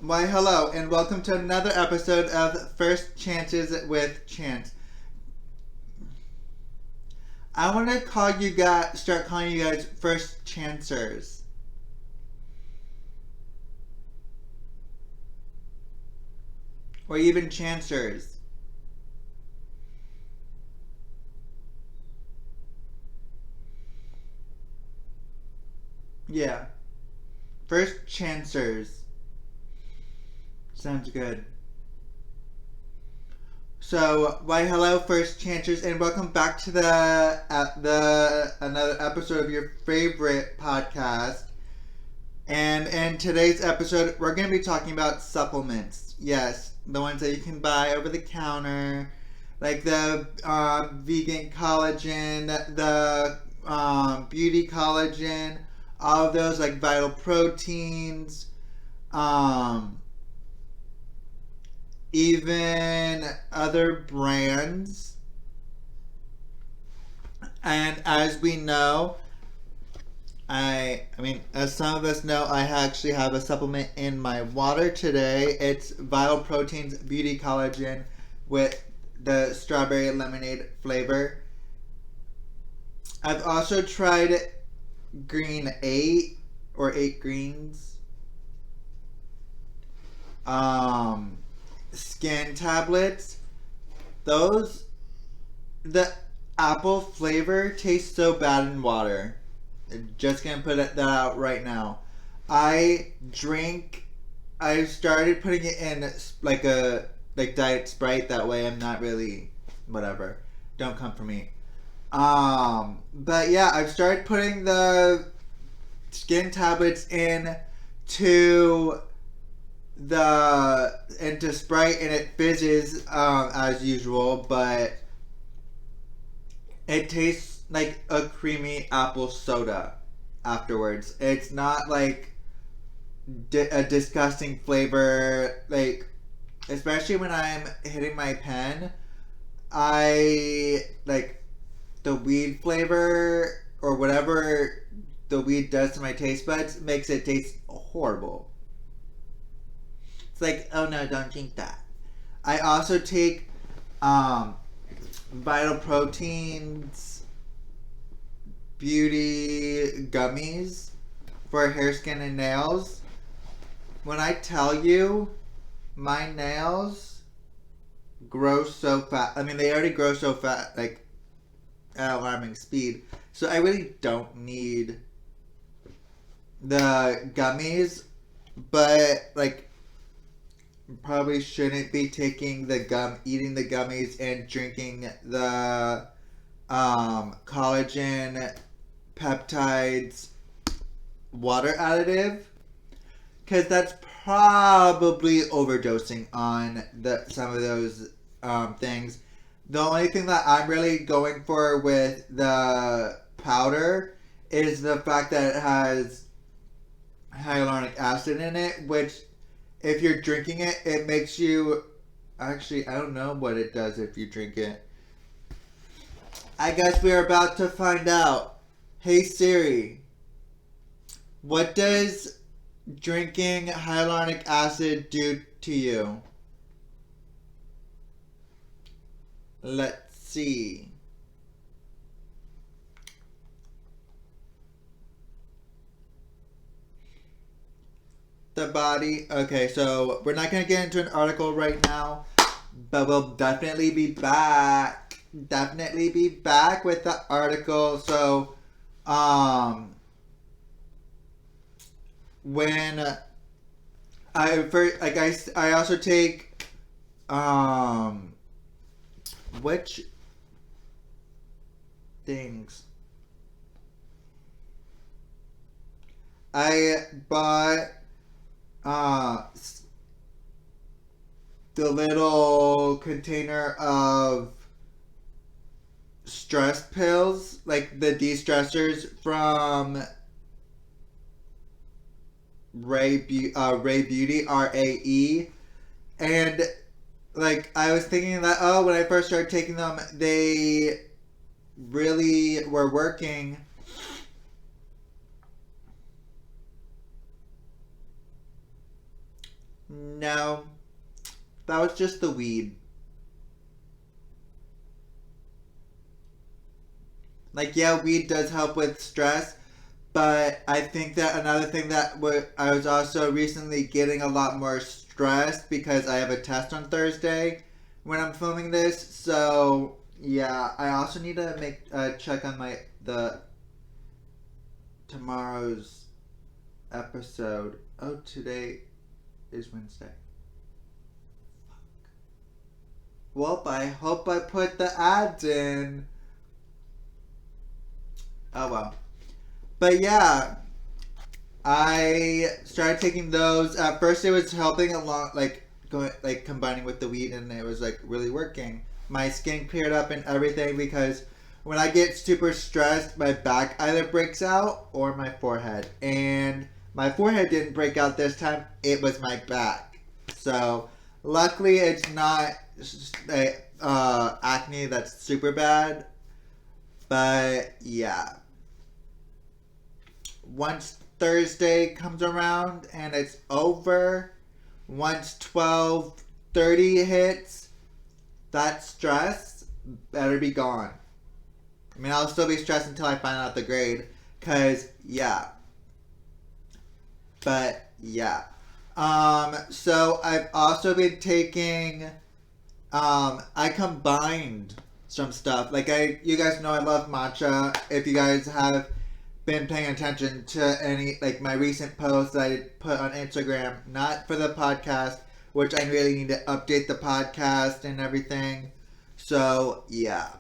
Why, hello, and welcome to another episode of First Chances with Chance. I want to start calling you guys First Chancers. Or even Chancers. Yeah. First Chancers. Sounds good. So, why hello, First Chancers, and welcome back to the another episode of your favorite podcast. And in today's episode, we're going to be talking about supplements. Yes, the ones that you can buy over the counter, like the vegan collagen, the beauty collagen, all of those, like vital proteins, even other brands. And as we know, as some of us know, I actually have a supplement in my water today. It's Vital Proteins Beauty Collagen with the strawberry lemonade flavor. I've also tried Green 8 or 8 Greens. Skin tablets. The apple flavor tastes so bad in water. Just gonna put that out right now. I started putting it in like Diet Sprite. That way I'm not really whatever. Don't come for me. But yeah, I've started putting the skin tablets into Sprite, and it fizzes as usual, but it tastes like a creamy apple soda afterwards. It's not like a disgusting flavor, like, especially when I'm hitting my pen. I like the weed flavor or whatever the weed does to my taste buds makes it taste horrible. It's like, oh no, don't drink that. I also take Vital Proteins Beauty Gummies for hair, skin, and nails. When I tell you, my nails grow so fast. They already grow so fast, like, at alarming speed. So I really don't need the gummies, but, like, probably shouldn't be eating the gummies and drinking the collagen peptides water additive, because that's probably overdosing on some of those things. The only thing that I'm really going for with the powder is the fact that it has hyaluronic acid in it, which if you're drinking it, it makes you... Actually, I don't know what it does if you drink it. I guess we are about to find out. Hey Siri, what does drinking hyaluronic acid do to you? Let's see. The body. Okay, so we're not going to get into an article right now, but we'll definitely be back. Definitely be back with the article. So, when I also take, which things? I bought, the little container of stress pills, like the de-stressors from Ray Beauty, RAE, and like I was thinking that, oh, when I first started taking them, they really were working. No, that was just the weed. Like, yeah, weed does help with stress, but I think that another thing that I was also recently getting a lot more stressed because I have a test on Thursday when I'm filming this. So yeah, I also need to make check on the tomorrow's episode. Oh, today is Wednesday. Well, I hope I put the ads in. Oh well. But yeah, I started taking those. At first, it was helping along, like going, like combining with the wheat, and it was like really working. My skin cleared up and everything because when I get super stressed, my back either breaks out or my forehead. And my forehead didn't break out this time; it was my back. So luckily, it's not acne that's super bad. But yeah, once Thursday comes around and it's over, once 12:30 hits, that stress better be gone. I mean, I'll still be stressed until I find out the grade, cause yeah. But yeah. So I've also been taking. I combined some stuff. Like you guys know, I love matcha. If you guys have been paying attention to any like my recent posts that I put on Instagram, not for the podcast, which I really need to update the podcast and everything. So yeah,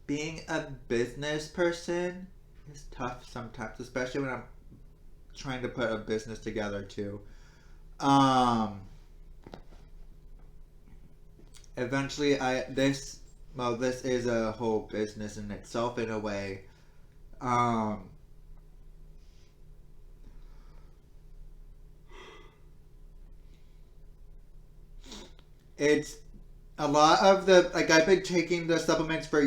being a business person is tough sometimes, especially when I'm trying to put a business together too. Um, Eventually, this is a whole business in itself in a way. Um, it's a lot of the like I've been taking the supplements for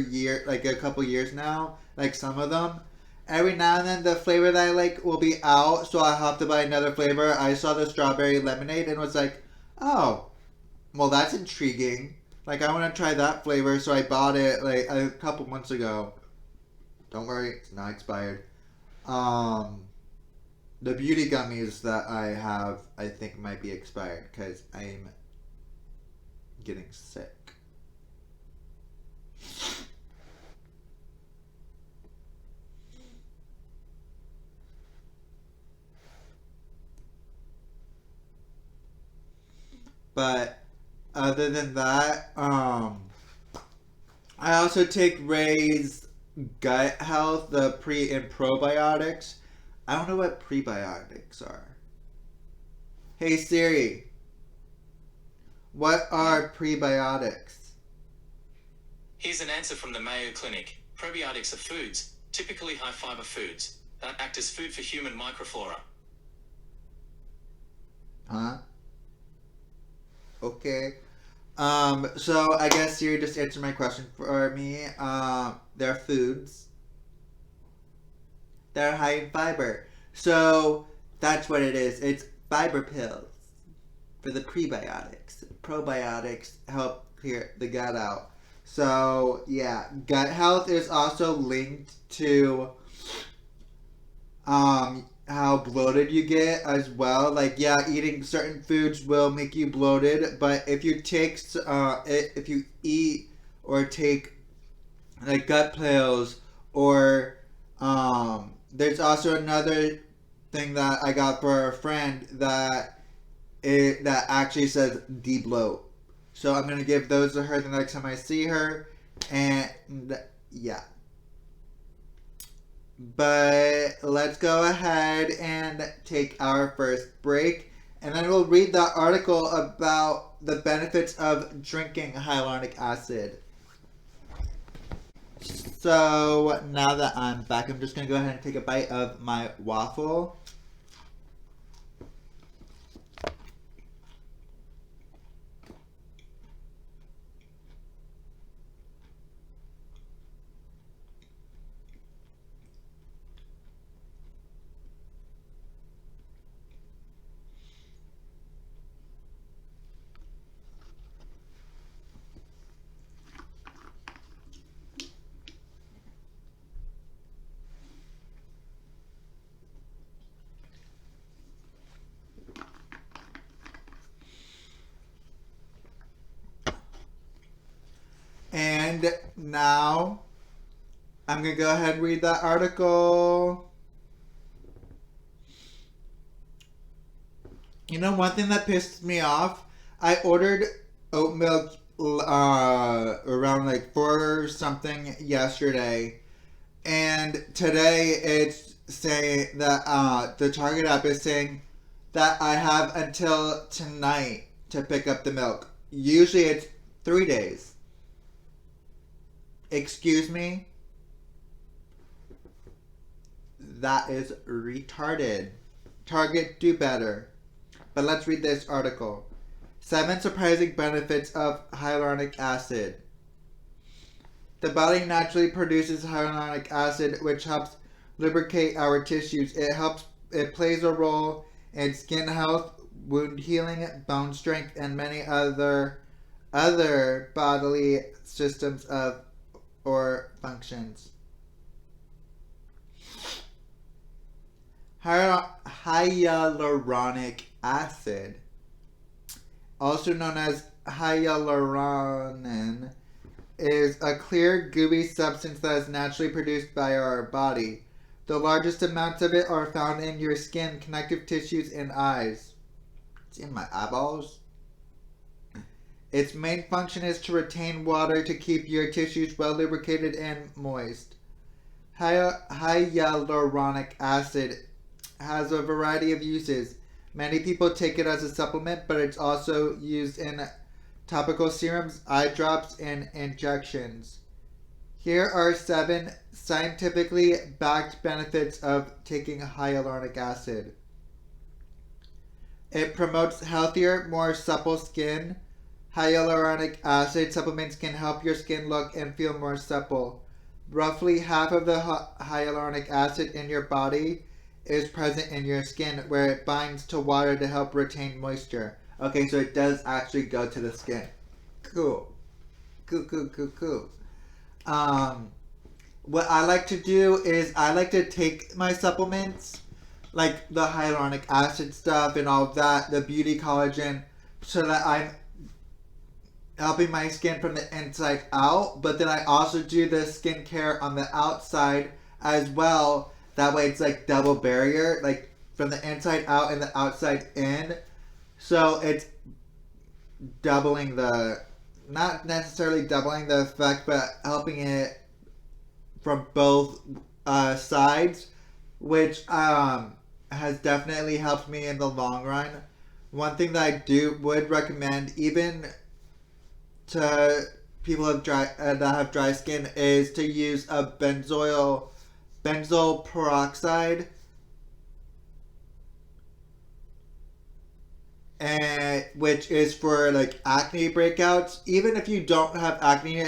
like a couple years now. Like some of them, every now and then the flavor that I like will be out, so I have to buy another flavor. I saw the strawberry lemonade and was like, oh, well that's intriguing. Like I want to try that flavor, so I bought it like a couple months ago. Don't worry, it's not expired. Um, the beauty gummies that I have, I think might be expired because I'm getting sick. But other than that, I also take Ray's gut health, the pre and probiotics. I don't know what prebiotics are. Hey Siri, what are prebiotics? Here's an answer from the Mayo Clinic. Probiotics are foods, typically high fiber foods, that act as food for human microflora. Huh? Okay. So I guess Siri just answered my question for me. They're foods. They're high in fiber. So that's what it is. It's fiber pills for the prebiotics. Probiotics help clear the gut out. So yeah, gut health is also linked to how bloated you get as well. Like yeah, eating certain foods will make you bloated, but if you if you eat or take like gut pills or there's also another thing that I got for a friend that actually says debloat. So I'm gonna give those to her the next time I see her, and yeah. But let's go ahead and take our first break, and then we'll read the article about the benefits of drinking hyaluronic acid. So now that I'm back, I'm just gonna go ahead and take a bite of my waffle. And now I'm going to go ahead and read that article. You know, one thing that pissed me off, I ordered oat milk around like 4 something yesterday, and today it's saying that the Target app is saying that I have until tonight to pick up the milk. Usually it's 3 days. Excuse me? That is retarded. Target, do better. But let's read this article. 7 surprising benefits of hyaluronic acid. The body naturally produces hyaluronic acid, which helps lubricate our tissues. It plays a role in skin health, wound healing, bone strength, and many other bodily systems or functions. Hyaluronic acid, also known as hyaluronin, is a clear, gooey substance that is naturally produced by our body. The largest amounts of it are found in your skin, connective tissues, and eyes. It's in my eyeballs. Its main function is to retain water to keep your tissues well lubricated and moist. Hyaluronic acid has a variety of uses. Many people take it as a supplement, but it's also used in topical serums, eye drops, and injections. Here are 7 scientifically backed benefits of taking hyaluronic acid. It promotes healthier, more supple skin. Hyaluronic acid supplements can help your skin look and feel more supple. Roughly half of the hyaluronic acid in your body is present in your skin, where it binds to water to help retain moisture. Okay, so it does actually go to the skin. Cool. What I like to do is I like to take my supplements, like the hyaluronic acid stuff and all of that, the beauty collagen, so that I'm helping my skin from the inside out, but then I also do the skincare on the outside as well. That way it's like double barrier, like from the inside out and the outside in. So it's doubling not necessarily doubling the effect, but helping it from both sides, which has definitely helped me in the long run. One thing that I would recommend, even to people that have dry skin, is to use a benzoyl peroxide, which is for like acne breakouts. Even if you don't have acne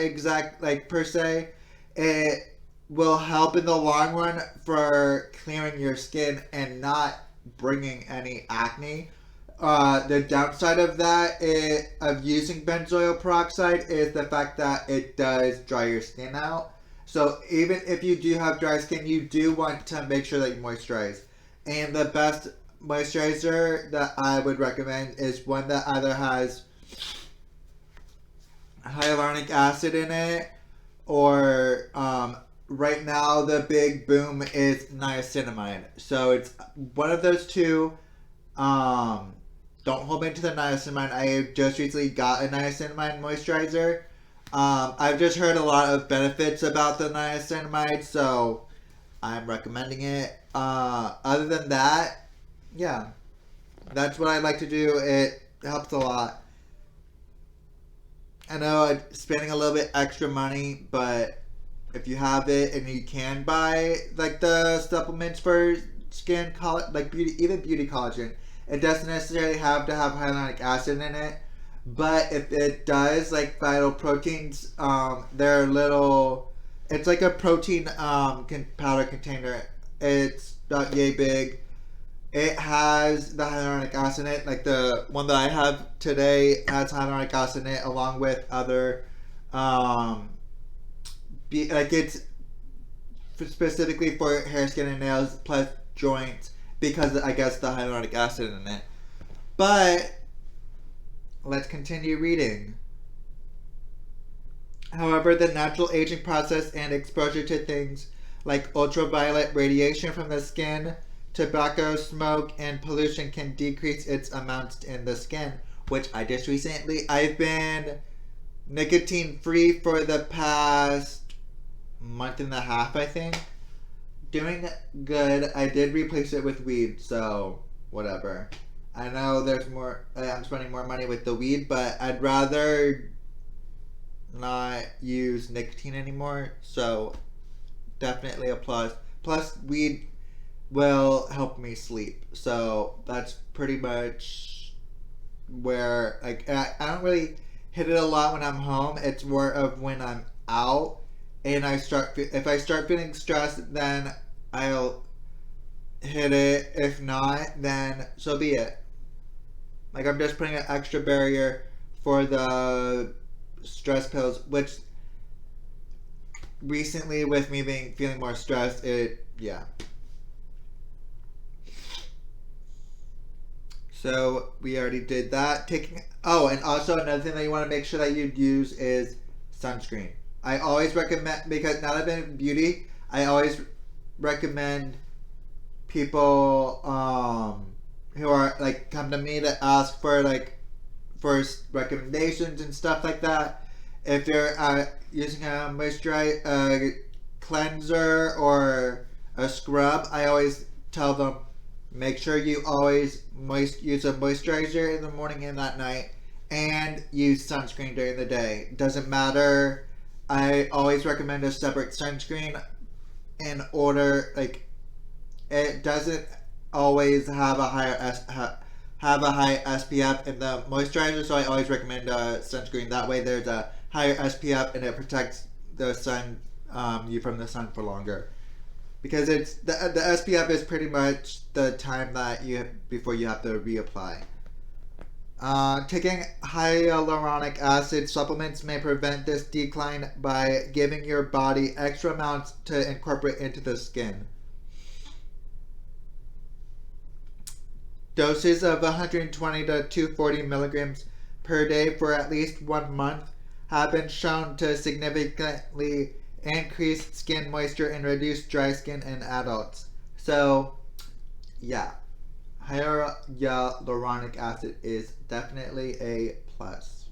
per se, it will help in the long run for clearing your skin and not bringing any acne. The downside of that of using benzoyl peroxide is the fact that it does dry your skin out. So even if you do have dry skin, you do want to make sure that you moisturize. And the best moisturizer that I would recommend is one that either has hyaluronic acid in it, or right now the big boom is niacinamide. So it's one of those two. Don't hold me to the niacinamide. I just recently got a niacinamide moisturizer. I've just heard a lot of benefits about the niacinamide, so I'm recommending it. Other than that, yeah, that's what I like to do. It helps a lot. I know I'm spending a little bit extra money, but if you have it and you can buy like the supplements for skin, like beauty collagen, it doesn't necessarily have to have hyaluronic acid in it. But if it does, like Vital Proteins, they're little. It's like a protein powder container. It's not yay big. It has the hyaluronic acid in it. Like the one that I have today has hyaluronic acid in it, along with other, it's specifically for hair, skin, and nails, plus joints, because I guess the hyaluronic acid in it. But let's continue reading. However, the natural aging process and exposure to things like ultraviolet radiation from the skin, tobacco, smoke, and pollution can decrease its amounts in the skin, which I've been nicotine free for the past month and a half, I think. Doing good. I did replace it with weed, so whatever. I know I'm spending more money with the weed, but I'd rather not use nicotine anymore, so definitely a plus. Plus, weed will help me sleep, so that's pretty much where, like, I don't really hit it a lot when I'm home. It's more of when I'm out and if I start feeling stressed, then I'll hit it. If not, then so be it. Like, I'm just putting an extra barrier for the stress pills, which recently with me feeling more stressed, So we already did that. And also another thing that you want to make sure that you use is sunscreen. I always recommend, because now that I've been in beauty, I always recommend people who are like come to me to ask for recommendations and stuff like that. If they're using a cleanser or a scrub, I always tell them, make sure you always use a moisturizer in the morning and at night, and use sunscreen during the day. Doesn't matter. I always recommend a separate sunscreen in order, like, it doesn't always have a high SPF in the moisturizer, so I always recommend a sunscreen. That way there's a higher SPF and it protects the sun, you from the sun for longer. Because it's the SPF is pretty much the time that before you have to reapply. Taking hyaluronic acid supplements may prevent this decline by giving your body extra amounts to incorporate into the skin. Doses of 120 to 240 milligrams per day for at least 1 month have been shown to significantly increase skin moisture and reduce dry skin in adults. So, yeah, hyaluronic acid is definitely a plus.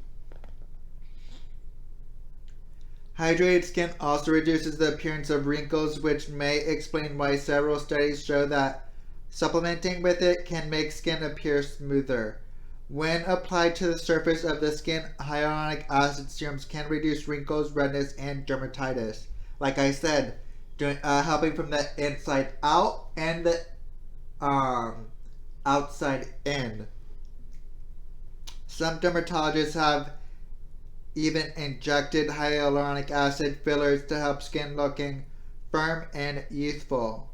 Hydrated skin also reduces the appearance of wrinkles, which may explain why several studies show that supplementing with it can make skin appear smoother. When applied to the surface of the skin, hyaluronic acid serums can reduce wrinkles, redness, and dermatitis. Like I said, helping from the inside out and the outside in. Some dermatologists have even injected hyaluronic acid fillers to help skin looking firm and youthful.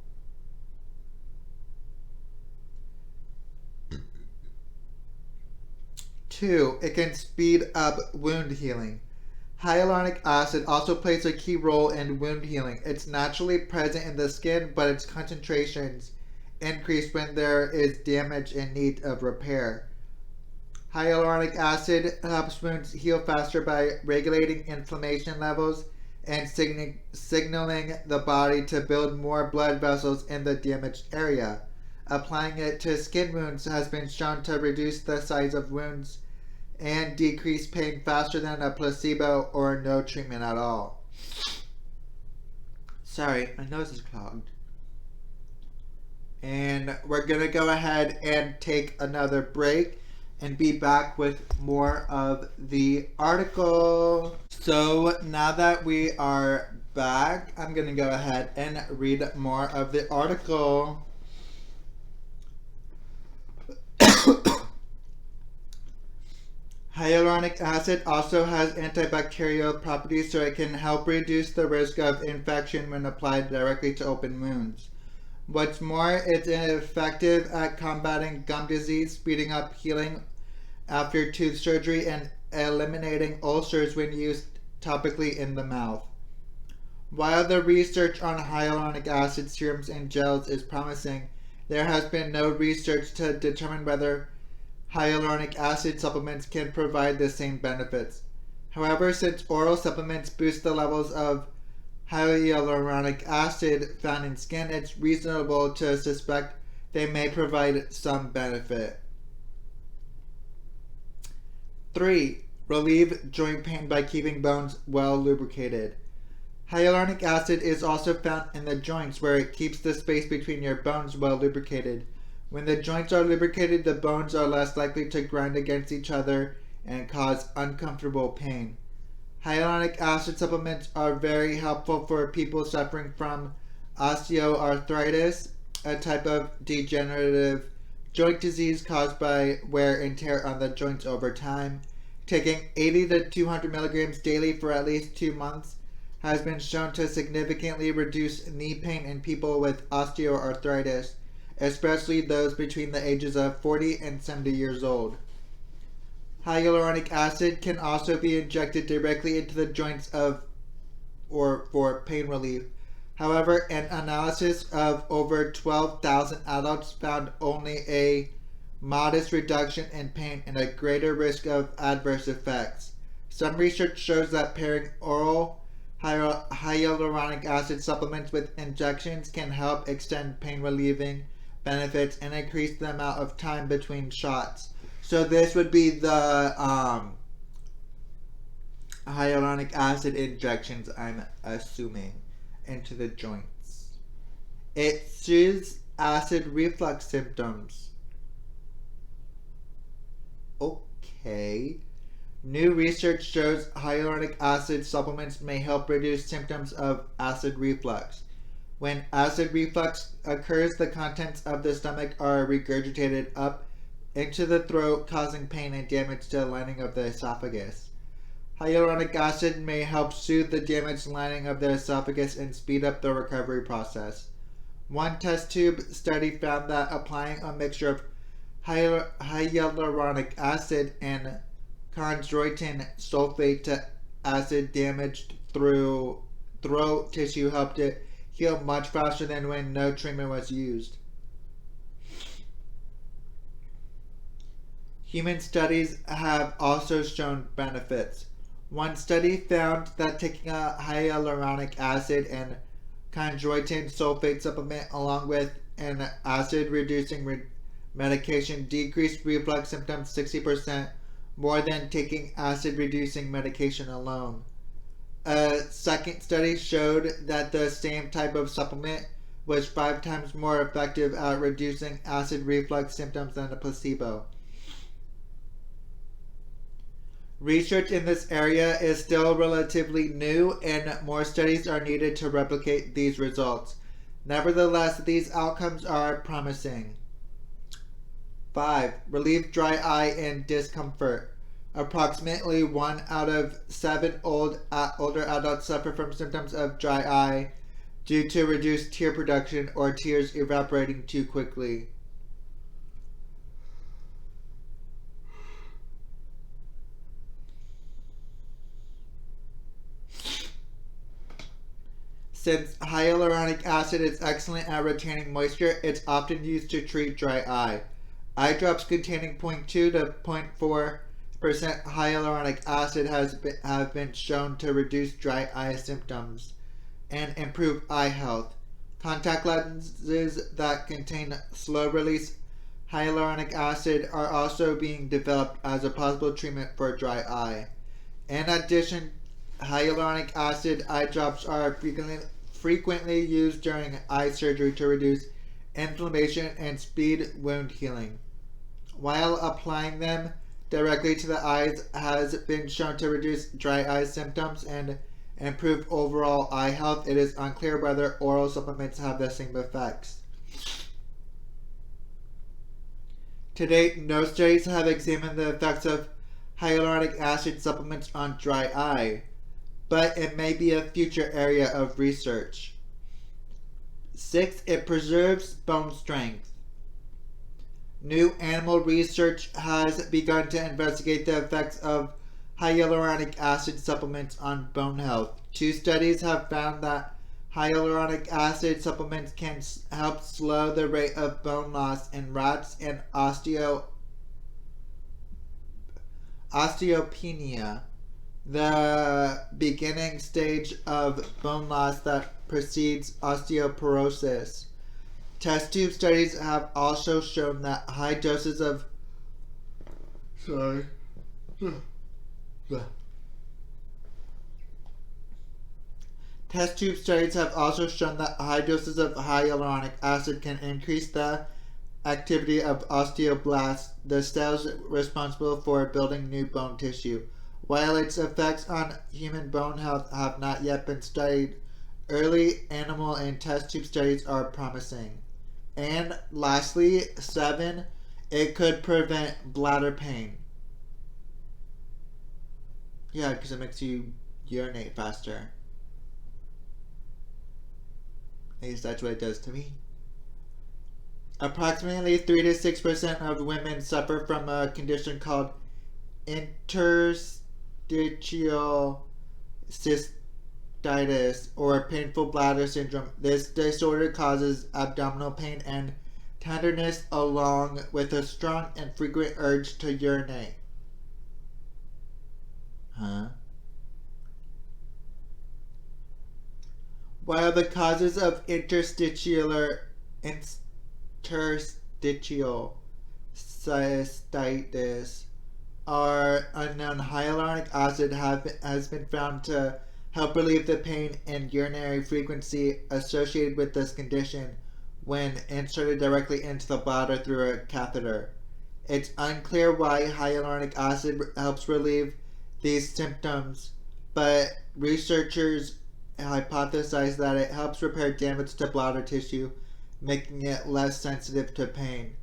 Two, it can speed up wound healing. Hyaluronic acid also plays a key role in wound healing. It's naturally present in the skin, but its concentrations increase when there is damage in need of repair. Hyaluronic acid helps wounds heal faster by regulating inflammation levels and signaling the body to build more blood vessels in the damaged area. Applying it to skin wounds has been shown to reduce the size of wounds and decrease pain faster than a placebo or no treatment at all. Sorry, my nose is clogged. And we're going to go ahead and take another break and be back with more of the article. So now that we are back, I'm going to go ahead and read more of the article. Hyaluronic acid also has antibacterial properties, so it can help reduce the risk of infection when applied directly to open wounds. What's more, it's effective at combating gum disease, speeding up healing after tooth surgery, and eliminating ulcers when used topically in the mouth. While the research on hyaluronic acid serums and gels is promising, there has been no research to determine whether hyaluronic acid supplements can provide the same benefits. However, since oral supplements boost the levels of hyaluronic acid found in skin, it's reasonable to suspect they may provide some benefit. 3. Relieve joint pain by keeping bones well lubricated. Hyaluronic acid is also found in the joints, where it keeps the space between your bones well lubricated. When the joints are lubricated, the bones are less likely to grind against each other and cause uncomfortable pain. Hyaluronic acid supplements are very helpful for people suffering from osteoarthritis, a type of degenerative joint disease caused by wear and tear on the joints over time. Taking 80 to 200 milligrams daily for at least 2 months has been shown to significantly reduce knee pain in people with osteoarthritis, especially those between the ages of 40 and 70 years old. Hyaluronic acid can also be injected directly into the joints for pain relief. However, an analysis of over 12,000 adults found only a modest reduction in pain and a greater risk of adverse effects. Some research shows that pairing oral hyaluronic acid supplements with injections can help extend pain relieving benefits and increase the amount of time between shots. So this would be the hyaluronic acid injections, I'm assuming, into the joints. It soothes acid reflux symptoms. Okay. New research shows hyaluronic acid supplements may help reduce symptoms of acid reflux. When acid reflux occurs, the contents of the stomach are regurgitated up into the throat, causing pain and damage to the lining of the esophagus. Hyaluronic acid may help soothe the damaged lining of the esophagus and speed up the recovery process. One test tube study found that applying a mixture of hyaluronic acid and chondroitin sulfate to acid damaged through throat tissue helped it heal much faster than when no treatment was used. Human studies have also shown benefits. One study found that taking a hyaluronic acid and chondroitin sulfate supplement along with an acid reducing medication decreased reflux symptoms 60% more than taking acid reducing medication alone. A second study showed that the same type of supplement was 5 times more effective at reducing acid reflux symptoms than a placebo. Research in this area is still relatively new, and more studies are needed to replicate these results. Nevertheless, these outcomes are promising. 5. Relieve dry eye and discomfort. Approximately 1 out of 7 older adults suffer from symptoms of dry eye due to reduced tear production or tears evaporating too quickly. Since hyaluronic acid is excellent at retaining moisture, it's often used to treat dry eye. Eye drops containing 0.2 to 0.4% hyaluronic acid have been shown to reduce dry eye symptoms and improve eye health. Contact lenses that contain slow-release hyaluronic acid are also being developed as a possible treatment for dry eye. In addition, hyaluronic acid eye drops are frequently used during eye surgery to reduce inflammation and speed wound healing. While applying them directly to the eyes has been shown to reduce dry eye symptoms and improve overall eye health, it is unclear whether oral supplements have the same effects. To date, no studies have examined the effects of hyaluronic acid supplements on dry eye, but it may be a future area of research. 6. It preserves bone strength. New animal research has begun to investigate the effects of hyaluronic acid supplements on bone health. 2 studies have found that hyaluronic acid supplements can help slow the rate of bone loss in rats and osteopenia the beginning stage of bone loss that precedes osteoporosis. Test tube studies have also shown that high doses of Test tube studies have also shown that high doses of hyaluronic acid can increase the activity of osteoblasts, the cells responsible for building new bone tissue. While its effects on human bone health have not yet been studied, early animal and test tube studies are promising. And lastly, 7, it could prevent bladder pain. Yeah, because it makes you urinate faster. At least that's what it does to me. Approximately 3 to 6% of women suffer from a condition called interstitial cystitis or painful bladder syndrome. This disorder causes abdominal pain and tenderness along with a strong and frequent urge to urinate. While the causes of interstitial cystitis are unknown, hyaluronic acid has been found to help relieve the pain and urinary frequency associated with this condition when inserted directly into the bladder through a catheter. It's unclear why hyaluronic acid helps relieve these symptoms, but researchers hypothesize that it helps repair damage to bladder tissue, making it less sensitive to pain.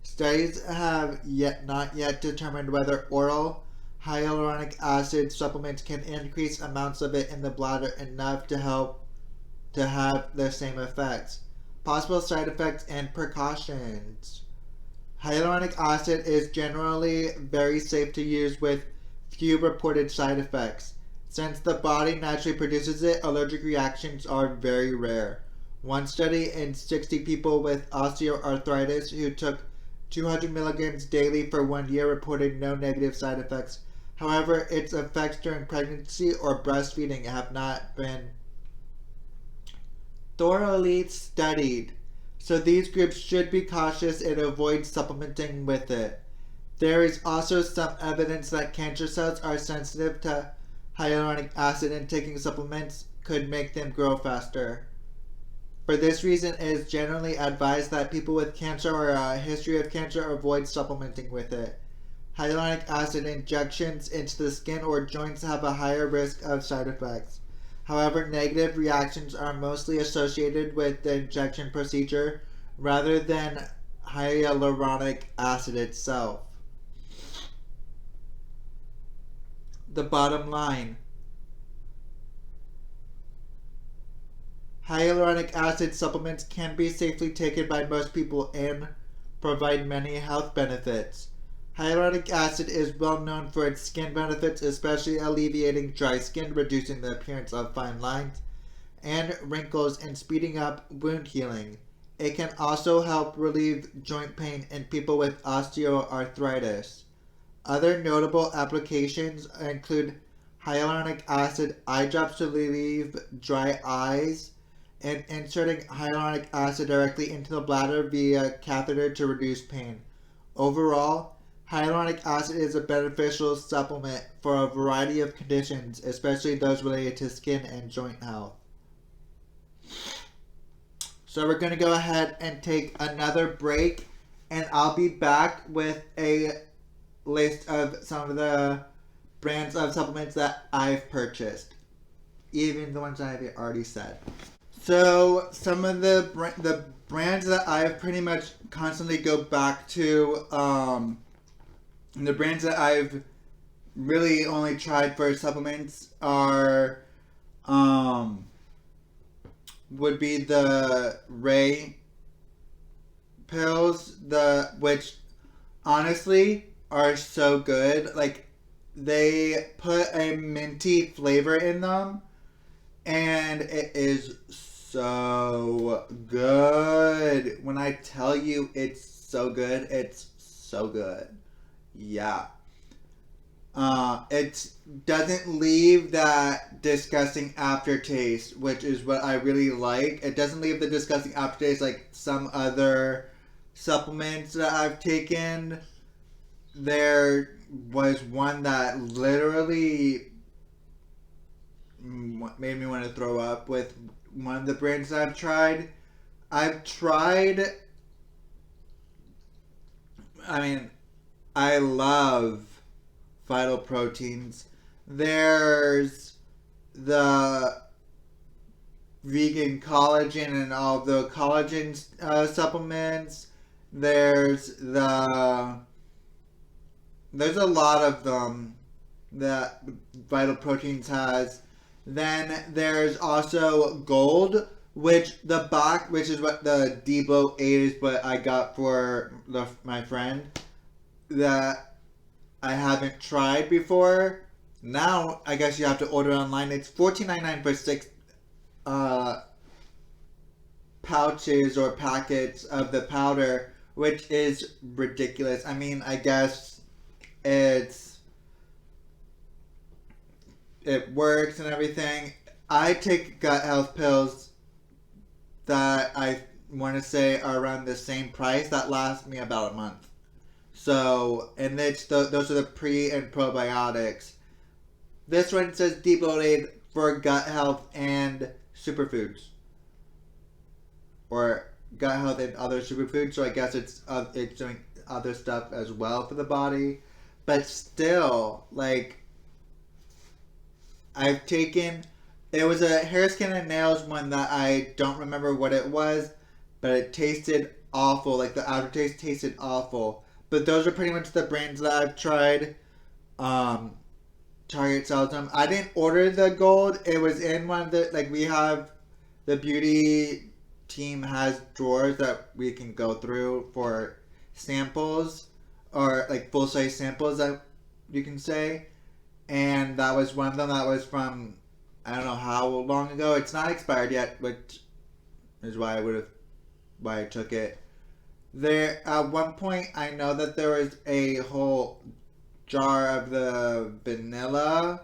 Studies have not yet determined whether oral hyaluronic acid supplements can increase amounts of it in the bladder enough to help to have the same effects. Possible side effects and precautions. Hyaluronic acid is generally very safe to use with few reported side effects. Since the body naturally produces it, allergic reactions are very rare. One study in 60 people with osteoarthritis who took 200 milligrams daily for 1 year reported no negative side effects. However, its effects during pregnancy or breastfeeding have not been thoroughly studied, so these groups should be cautious and avoid supplementing with it. There is also some evidence that cancer cells are sensitive to hyaluronic acid, and taking supplements could make them grow faster. For this reason, it is generally advised that people with cancer or a history of cancer avoid supplementing with it. Hyaluronic acid injections into the skin or joints have a higher risk of side effects. However, negative reactions are mostly associated with the injection procedure rather than hyaluronic acid itself. The bottom line. Hyaluronic acid supplements can be safely taken by most people and provide many health benefits. Hyaluronic acid is well known for its skin benefits, especially alleviating dry skin, reducing the appearance of fine lines and wrinkles, and speeding up wound healing. It can also help relieve joint pain in people with osteoarthritis. Other notable applications include hyaluronic acid eye drops to relieve dry eyes, and inserting hyaluronic acid directly into the bladder via catheter to reduce pain. Overall, hyaluronic acid is a beneficial supplement for a variety of conditions, especially those related to skin and joint health. So we're going to go ahead and take another break, and I'll be back with a list of some of the brands of supplements that I've purchased, even the ones I've already said. So some of the brands that I've pretty much constantly go back to, the brands that I've really only tried for supplements are would be the Ray pills, which honestly are so good. Like, they put a minty flavor in them, and it is so good. When I tell you it's so good, it's so good. Yeah. It doesn't leave that disgusting aftertaste, which is what I really like. It doesn't leave the disgusting aftertaste like some other supplements that I've taken. There was one that literally made me want to throw up with one of the brands that I've tried. I love Vital Proteins. There's the vegan collagen and all the collagen supplements. There's a lot of them that Vital Proteins has. Then there's also Gold, which is what the Debo 8 is, what I got for my friend that I haven't tried before. Now I guess you have to order online. It's $14.99 for 6 pouches or packets of the powder, which is ridiculous. I mean, I guess it works and everything. I take gut health pills that I want to say are around the same price that last me about a month. So, and those are the pre and probiotics. This one says devoted for gut health and superfoods, or gut health and other superfoods. So I guess it's doing other stuff as well for the body, but still, like, I've taken. It was a hair, skin, and nails one that I don't remember what it was, but it tasted awful. Like, the aftertaste tasted awful. But those are pretty much the brands that I've tried. Target sells them. I didn't order the Gold. It was in one of the, like, we have, the beauty team has drawers that we can go through for samples, or like full-size samples that you can say. And that was one of them that was from, I don't know how long ago. It's not expired yet, which is why I took it. There, at one point, I know that there was a whole jar of the vanilla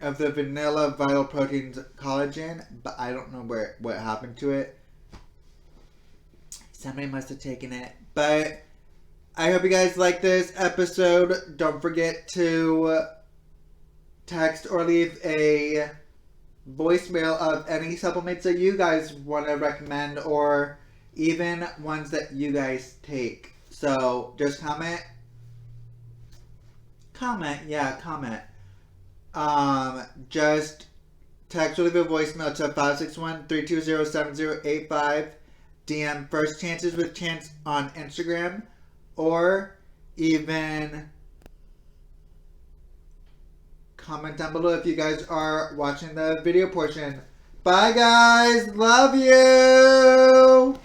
Vital Proteins collagen, but I don't know what happened to it. Somebody must have taken it. But I hope you guys like this episode. Don't forget to text or leave a voicemail of any supplements that you guys want to recommend, or even ones that you guys take. So just comment. Just text or leave a voicemail to 561-320-7085. DM First Chances with Chance on Instagram, or even comment down below if you guys are watching the video portion. Bye guys, love you!